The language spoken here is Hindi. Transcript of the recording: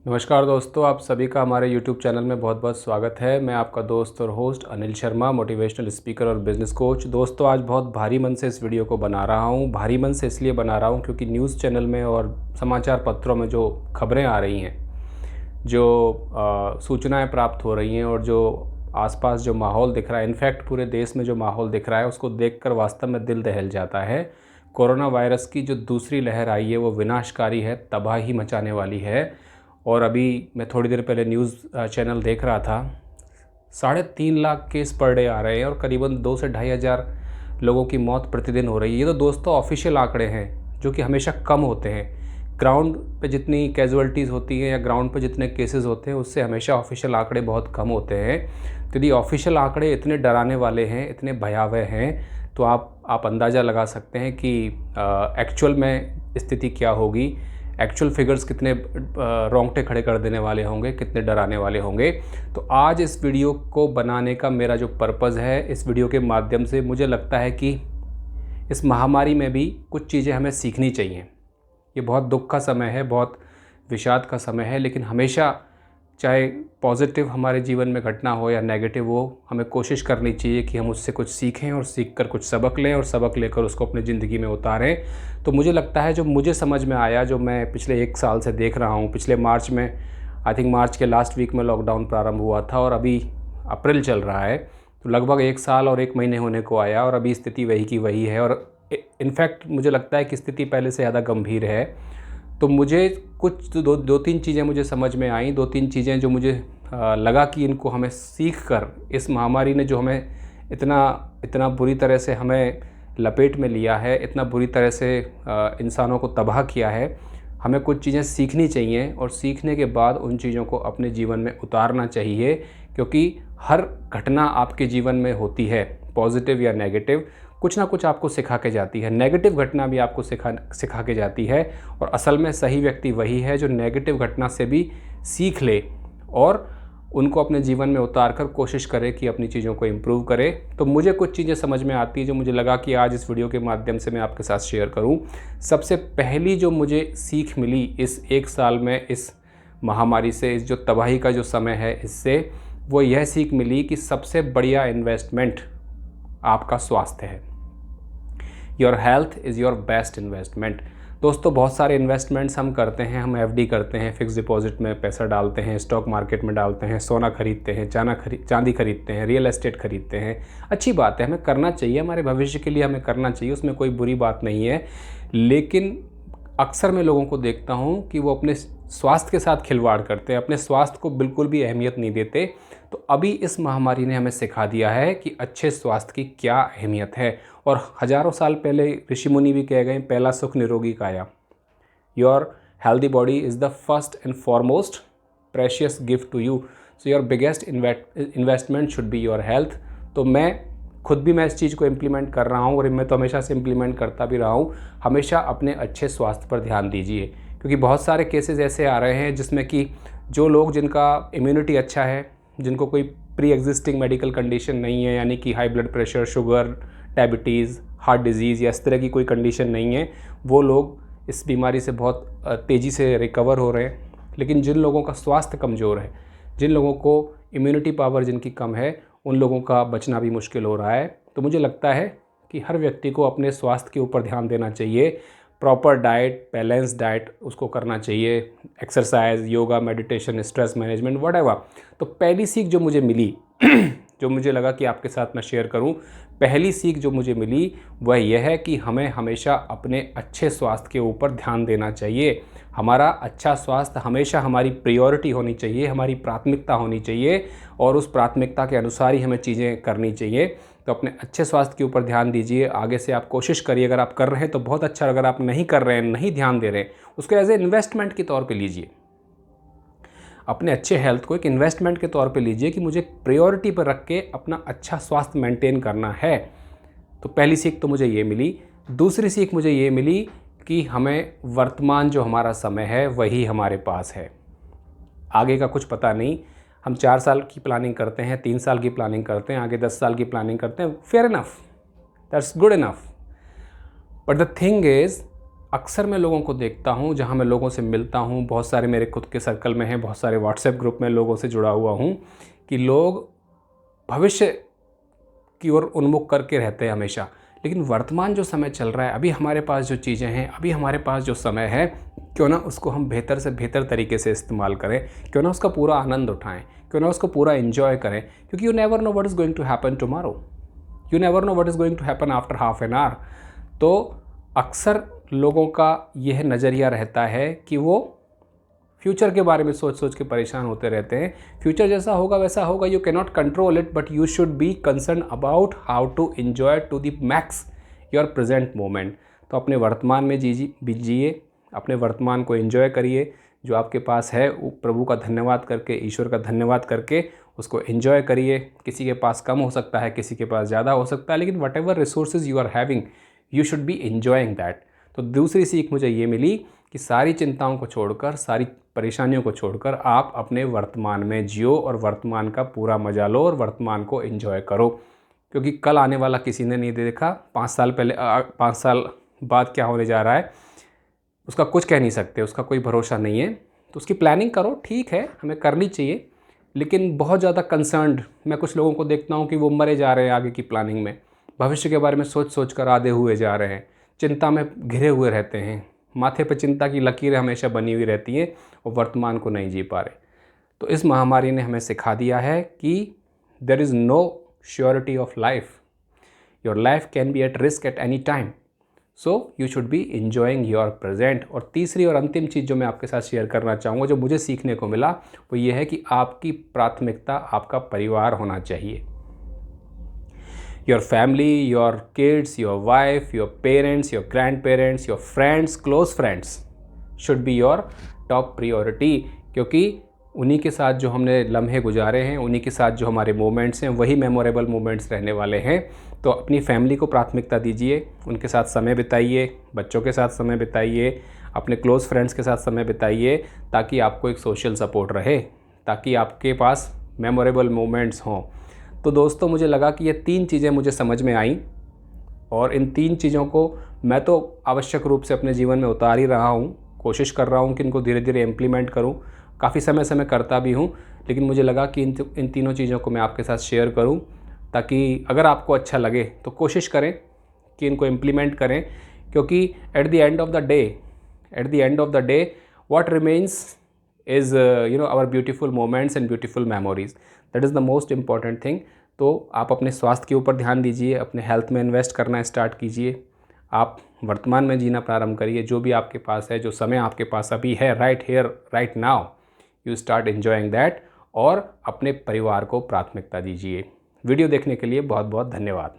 नमस्कार दोस्तों, आप सभी का हमारे YouTube चैनल में बहुत बहुत स्वागत है। मैं आपका दोस्त और host Anil Sharma, motivational speaker और बिज़नेस कोच। दोस्तों, आज बहुत भारी मन से इस वीडियो को बना रहा हूँ। भारी मन से इसलिए बना रहा हूँ क्योंकि न्यूज़ चैनल में और समाचार पत्रों में जो खबरें आ रही हैं, जो सूचनाएं प्राप्त हो रही हैं और जो आसपास जो माहौल दिख रहा है, इनफैक्ट पूरे देश में जो माहौल दिख रहा है, उसको देखकर वास्तव में दिल दहल जाता है। कोरोना वायरस की जो दूसरी लहर आई है वो विनाशकारी है, तबाही मचाने वाली है। और अभी मैं थोड़ी देर पहले न्यूज़ चैनल देख रहा था, 3.5 लाख केस पर डे आ रहे हैं और करीबन 2 से 2,500 लोगों की मौत प्रतिदिन हो रही है। ये तो दोस्तों ऑफिशियल आंकड़े हैं, जो कि हमेशा कम होते हैं। ग्राउंड पे जितनी कैजुअलिटीज़ होती हैं या ग्राउंड पे जितने केसेस होते हैं, उससे हमेशा ऑफिशियल आंकड़े बहुत कम होते हैं। तो यदि ऑफिशियल आंकड़े इतने डराने वाले हैं, इतने भयावह हैं, तो आप अंदाज़ा लगा सकते हैं कि एक्चुअल में स्थिति क्या होगी। एक्चुअल फिगर्स कितने रोंगटे खड़े कर देने वाले होंगे, कितने डराने वाले होंगे। तो आज इस वीडियो को बनाने का मेरा जो पर्पज़ है, इस वीडियो के माध्यम से मुझे लगता है कि इस महामारी में भी कुछ चीज़ें हमें सीखनी चाहिए। ये बहुत दुख का समय है, बहुत विषाद का समय है, लेकिन हमेशा चाहे पॉजिटिव हमारे जीवन में घटना हो या नेगेटिव हो, हमें कोशिश करनी चाहिए कि हम उससे कुछ सीखें और सीखकर कुछ सबक लें और सबक लेकर उसको अपनी ज़िंदगी में उतारें। तो मुझे लगता है, जो मुझे समझ में आया, जो मैं पिछले 1 साल से देख रहा हूँ, पिछले मार्च में, आई थिंक मार्च के लास्ट वीक में लॉकडाउन प्रारंभ हुआ था और अभी अप्रैल चल रहा है, तो लगभग 1 साल और 1 महीने होने को आया और अभी स्थिति वही की वही है। और इनफैक्ट मुझे लगता है कि स्थिति पहले से ज़्यादा गंभीर है। तो मुझे कुछ दो तीन चीज़ें मुझे समझ में आई, 2-3 चीज़ें जो मुझे लगा कि इनको हमें सीख कर, इस महामारी ने जो हमें इतना बुरी तरह से हमें लपेट में लिया है, इतना बुरी तरह से इंसानों को तबाह किया है, हमें कुछ चीज़ें सीखनी चाहिए और सीखने के बाद उन चीज़ों को अपने जीवन में उतारना चाहिए। क्योंकि हर घटना आपके जीवन में होती है, पॉजिटिव या नेगेटिव, कुछ ना कुछ आपको सिखा के जाती है। नेगेटिव घटना भी आपको सिखा के जाती है। और असल में सही व्यक्ति वही है जो नेगेटिव घटना से भी सीख ले और उनको अपने जीवन में उतार कर कोशिश करे कि अपनी चीज़ों को इम्प्रूव करे। तो मुझे कुछ चीज़ें समझ में आती है जो मुझे लगा कि आज इस वीडियो के माध्यम से मैं आपके साथ शेयर करूं। सबसे पहली जो मुझे सीख मिली इस 1 साल में, इस महामारी से, इस जो तबाही का जो समय है, इससे वो यह सीख मिली कि सबसे बढ़िया इन्वेस्टमेंट आपका स्वास्थ्य है। Your health is your best investment. दोस्तों, बहुत सारे इन्वेस्टमेंट्स हम करते हैं, हम एफडी करते हैं, फिक्स डिपॉजिट में पैसा डालते हैं, स्टॉक मार्केट में डालते हैं, सोना खरीदते हैं, चांदी खरीदते हैं, रियल एस्टेट खरीदते हैं। अच्छी बात है, हमें करना चाहिए, हमारे भविष्य के लिए हमें करना चाहिए, उसमें कोई बुरी बात नहीं है। लेकिन अक्सर मैं लोगों को देखता हूँ कि वो अपने स्वास्थ्य के साथ खिलवाड़ करते हैं, अपने स्वास्थ्य को बिल्कुल भी अहमियत नहीं देते। तो अभी इस महामारी ने हमें सिखा दिया है कि अच्छे स्वास्थ्य की क्या अहमियत है। और हज़ारों साल पहले ऋषि मुनि भी कह गए, पहला सुख निरोगी काया। Your healthy body is the first and foremost precious gift to you, so your biggest investment should be your health. तो मैं खुद भी मैं इस चीज़ को इम्प्लीमेंट कर रहा हूँ और मैं तो हमेशा से इम्प्लीमेंट करता भी रहा हूँ। हमेशा अपने अच्छे स्वास्थ्य पर ध्यान दीजिए, क्योंकि बहुत सारे केसेस ऐसे आ रहे हैं जिसमें कि जो लोग, जिनका इम्यूनिटी अच्छा है, जिनको कोई प्री एग्जिस्टिंग मेडिकल कंडीशन नहीं है, यानी कि high blood pressure, sugar, diabetes, heart disease या इस तरह की कोई कंडीशन नहीं है, वो लोग इस बीमारी से बहुत तेज़ी से रिकवर हो रहे हैं। लेकिन जिन लोगों का स्वास्थ्य कमज़ोर है, जिन लोगों को इम्यूनिटी पावर जिनकी कम है, उन लोगों का बचना भी मुश्किल हो रहा है। तो मुझे लगता है कि हर व्यक्ति को अपने स्वास्थ्य के ऊपर ध्यान देना चाहिए। प्रॉपर डाइट, बैलेंस डाइट उसको करना चाहिए, exercise, yoga, meditation, stress management, whatever. तो पहली सीख जो मुझे मिली जो मुझे लगा कि आपके साथ मैं शेयर करूं, पहली सीख जो मुझे मिली वह यह है कि हमें हमेशा अपने अच्छे स्वास्थ्य के ऊपर ध्यान देना चाहिए। हमारा अच्छा स्वास्थ्य हमेशा हमारी प्रायोरिटी होनी चाहिए, हमारी प्राथमिकता होनी चाहिए और उस प्राथमिकता के अनुसार ही हमें चीज़ें करनी चाहिए। तो अपने अच्छे स्वास्थ्य के ऊपर ध्यान दीजिए। आगे से आप कोशिश करिए, अगर आप कर रहे हैं तो बहुत अच्छा, अगर आप नहीं कर रहे हैं, नहीं ध्यान दे रहे हैं, उसको एज ए इन्वेस्टमेंट के तौर पे लीजिए। अपने अच्छे हेल्थ को एक इन्वेस्टमेंट के तौर पे लीजिए कि मुझे प्रायोरिटी पर रख के अपना अच्छा स्वास्थ्य मेंटेन करना है। तो पहली सीख तो मुझे ये मिली। दूसरी सीख मुझे ये मिली कि हमें वर्तमान जो हमारा समय है वही हमारे पास है, आगे का कुछ पता नहीं। हम 4 साल की प्लानिंग करते हैं, 3 साल की प्लानिंग करते हैं, आगे 10 साल की प्लानिंग करते हैं, fair enough, that's good enough. But the thing is, अक्सर मैं लोगों को देखता हूँ, जहाँ मैं लोगों से मिलता हूँ, बहुत सारे मेरे खुद के सर्कल में हैं, बहुत सारे व्हाट्सएप ग्रुप में लोगों से जुड़ा हुआ हूँ, कि लोग भविष्य की ओर उन्मुख करके रहते हैं हमेशा। लेकिन वर्तमान जो समय चल रहा है, अभी हमारे पास जो चीज़ें हैं, अभी हमारे पास जो समय है, क्यों ना उसको हम बेहतर से बेहतर तरीके से इस्तेमाल करें, क्यों ना उसका पूरा आनंद उठाएं, क्यों ना उसको पूरा एंजॉय करें। क्योंकि you never know what is going to happen tomorrow, you never know what is going to happen after half an hour. तो अक्सर लोगों का यह नज़रिया रहता है कि वो फ्यूचर के बारे में सोच सोच के परेशान होते रहते हैं। फ्यूचर जैसा होगा वैसा होगा, you can not control it, but you should be concern about how to enjoy to the max your present moment. तो अपने वर्तमान में जिए, अपने वर्तमान को एंजॉय करिए। जो आपके पास है प्रभु का धन्यवाद करके, ईश्वर का धन्यवाद करके उसको एंजॉय करिए। किसी के पास कम हो सकता है, किसी के पास ज़्यादा हो सकता है, लेकिन whatever resources you are having, you should be enjoying that. तो दूसरी सीख मुझे ये मिली कि सारी चिंताओं को छोड़कर, सारी परेशानियों को छोड़कर आप अपने वर्तमान में जियो और वर्तमान का पूरा मजा लो और वर्तमान को एंजॉय करो। क्योंकि कल आने वाला किसी ने नहीं देखा, 5 साल बाद क्या होने जा रहा है उसका कुछ कह नहीं सकते, उसका कोई भरोसा नहीं है। तो उसकी प्लानिंग करो, ठीक है, हमें करनी चाहिए, लेकिन बहुत ज़्यादा कंसर्न्ड मैं कुछ लोगों को देखता हूँ कि वो मरे जा रहे हैं आगे की प्लानिंग में, भविष्य के बारे में सोच सोच कर आधे हुए जा रहे हैं, चिंता में घिरे हुए रहते हैं, माथे पर चिंता की लकीरें हमेशा बनी हुई रहती हैं और वर्तमान को नहीं जी पा रहे। तो इस महामारी ने हमें सिखा दिया है कि there is no surety of life, your life can be at risk at any time, so you should be enjoying your present. और तीसरी और अंतिम चीज़ जो मैं आपके साथ शेयर करना चाहूँगा, जो मुझे सीखने को मिला, वो ये है कि आपकी प्राथमिकता आपका परिवार होना चाहिए। Your family, your kids, your wife, your parents, your grand parents, your friends, close friends should be your top priority. क्योंकि उन्हीं के साथ जो हमने लम्हे गुजारे हैं, उन्हीं के साथ जो हमारे मोमेंट्स हैं, वही मेमोरेबल मोमेंट्स रहने वाले हैं। तो अपनी फैमिली को प्राथमिकता दीजिए, उनके साथ समय बिताइए, बच्चों के साथ समय बिताइए, अपने क्लोज़ फ्रेंड्स के साथ समय बिताइए, ताकि आपको एक सोशल सपोर्ट रहे, ताकि आपके पास मेमोरेबल मोमेंट्स हों। तो दोस्तों, मुझे लगा कि ये 3 चीज़ें मुझे समझ में आईं और इन 3 चीज़ों को मैं तो आवश्यक रूप से अपने जीवन में उतार ही रहा हूँ, कोशिश कर रहा हूँ कि इनको धीरे धीरे इम्प्लीमेंट करूँ। काफ़ी समय से मैं करता भी हूँ, लेकिन मुझे लगा कि इन तीनों चीज़ों को मैं आपके साथ शेयर करूँ, ताकि अगर आपको अच्छा लगे तो कोशिश करें कि इनको इम्प्लीमेंट करें। क्योंकि at the end of the day what remains is our beautiful moments and beautiful memories, that is the most important thing. तो आप अपने स्वास्थ्य के ऊपर ध्यान दीजिए, अपने हेल्थ में इन्वेस्ट करना स्टार्ट कीजिए, आप वर्तमान में जीना प्रारंभ करिए। जो भी आपके पास है, जो समय आपके पास अभी है, right here right now, you start enjoying that और अपने परिवार को प्राथमिकता दीजिए। वीडियो देखने के लिए बहुत बहुत धन्यवाद।